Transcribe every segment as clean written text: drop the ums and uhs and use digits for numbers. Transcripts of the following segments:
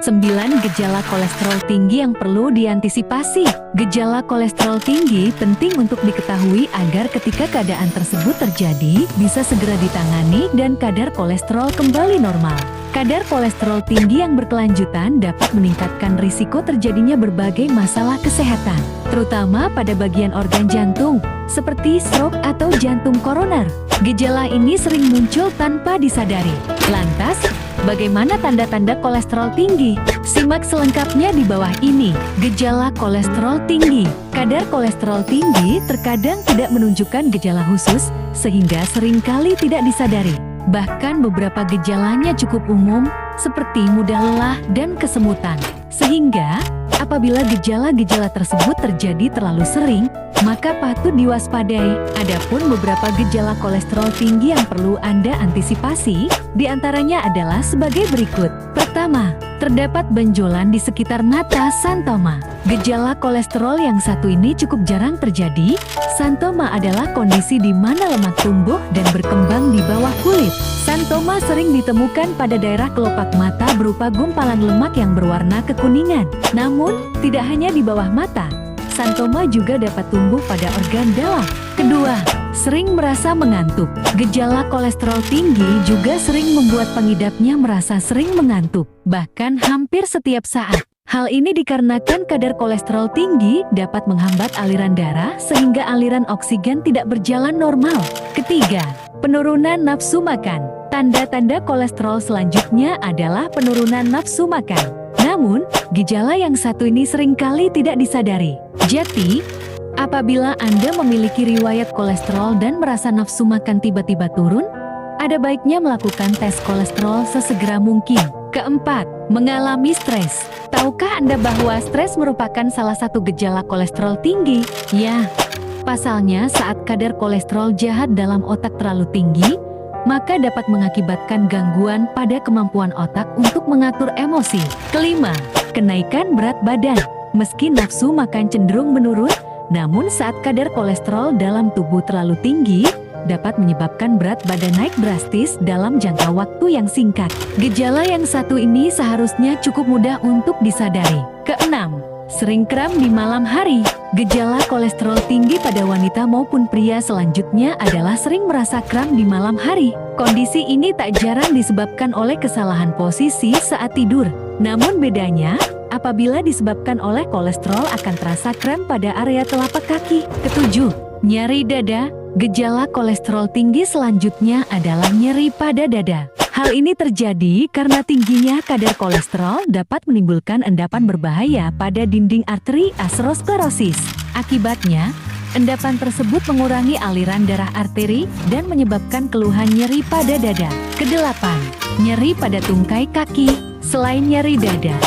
9 gejala kolesterol tinggi yang perlu diantisipasi. Gejala kolesterol tinggi penting untuk diketahui agar ketika keadaan tersebut terjadi, bisa segera ditangani dan kadar kolesterol kembali normal. Kadar kolesterol tinggi yang berkelanjutan dapat meningkatkan risiko terjadinya berbagai masalah kesehatan, terutama pada bagian organ jantung, seperti stroke atau jantung koroner. Gejala ini sering muncul tanpa disadari. Lantas, bagaimana tanda-tanda kolesterol tinggi? Simak selengkapnya di bawah ini. Gejala kolesterol tinggi. Kadar kolesterol tinggi terkadang tidak menunjukkan gejala khusus, sehingga seringkali tidak disadari. Bahkan beberapa gejalanya cukup umum, seperti mudah lelah dan kesemutan. Sehingga, apabila gejala-gejala tersebut terjadi terlalu sering, maka patut diwaspadai. Adapun beberapa gejala kolesterol tinggi yang perlu Anda antisipasi, diantaranya adalah sebagai berikut. Pertama, terdapat benjolan di sekitar mata santoma. Gejala kolesterol yang satu ini cukup jarang terjadi. Santoma adalah kondisi di mana lemak tumbuh dan berkembang di bawah kulit. Santoma sering ditemukan pada daerah kelopak mata berupa gumpalan lemak yang berwarna kekuningan. Namun, tidak hanya di bawah mata. Santoma juga dapat tumbuh pada organ dalam. Kedua, sering merasa mengantuk. Gejala kolesterol tinggi juga sering membuat pengidapnya merasa sering mengantuk, bahkan hampir setiap saat. Hal ini dikarenakan kadar kolesterol tinggi dapat menghambat aliran darah sehingga aliran oksigen tidak berjalan normal. Ketiga, penurunan nafsu makan. Tanda-tanda kolesterol selanjutnya adalah penurunan nafsu makan. Namun, gejala yang satu ini seringkali tidak disadari. Jadi, apabila Anda memiliki riwayat kolesterol dan merasa nafsu makan tiba-tiba turun, ada baiknya melakukan tes kolesterol sesegera mungkin. Keempat, mengalami stres. Tahukah Anda bahwa stres merupakan salah satu gejala kolesterol tinggi? Ya, pasalnya saat kadar kolesterol jahat dalam otak terlalu tinggi, maka dapat mengakibatkan gangguan pada kemampuan otak untuk mengatur emosi. Kelima, kenaikan berat badan. Meski nafsu makan cenderung menurun, namun saat kadar kolesterol dalam tubuh terlalu tinggi, dapat menyebabkan berat badan naik drastis dalam jangka waktu yang singkat. Gejala yang satu ini seharusnya cukup mudah untuk disadari. Keenam, sering kram di malam hari. Gejala kolesterol tinggi pada wanita maupun pria selanjutnya adalah sering merasa kram di malam hari. Kondisi ini tak jarang disebabkan oleh kesalahan posisi saat tidur. Namun bedanya, apabila disebabkan oleh kolesterol akan terasa kram pada area telapak kaki. Ketujuh, nyeri dada. Gejala kolesterol tinggi selanjutnya adalah nyeri pada dada. Hal ini terjadi karena tingginya kadar kolesterol dapat menimbulkan endapan berbahaya pada dinding arteri aterosklerosis. Akibatnya, endapan tersebut mengurangi aliran darah arteri dan menyebabkan keluhan nyeri pada dada. Kedelapan, nyeri pada tungkai kaki. Selain nyeri dada,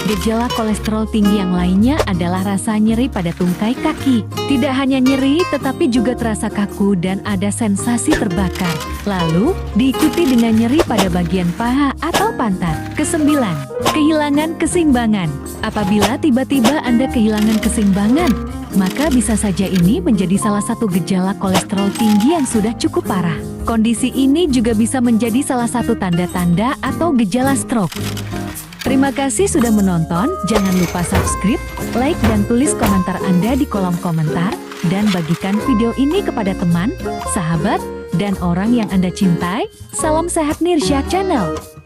gejala kolesterol tinggi yang lainnya adalah rasa nyeri pada tungkai kaki. Tidak hanya nyeri, tetapi juga terasa kaku dan ada sensasi terbakar. Lalu, diikuti dengan nyeri pada bagian paha atau pantat. Kesembilan, kehilangan keseimbangan. Apabila tiba-tiba Anda kehilangan keseimbangan, maka bisa saja ini menjadi salah satu gejala kolesterol tinggi yang sudah cukup parah. Kondisi ini juga bisa menjadi salah satu tanda-tanda atau gejala stroke. Terima kasih sudah menonton, jangan lupa subscribe, like dan tulis komentar Anda di kolom komentar, dan bagikan video ini kepada teman, sahabat, dan orang yang Anda cintai. Salam sehat Nirsha Channel.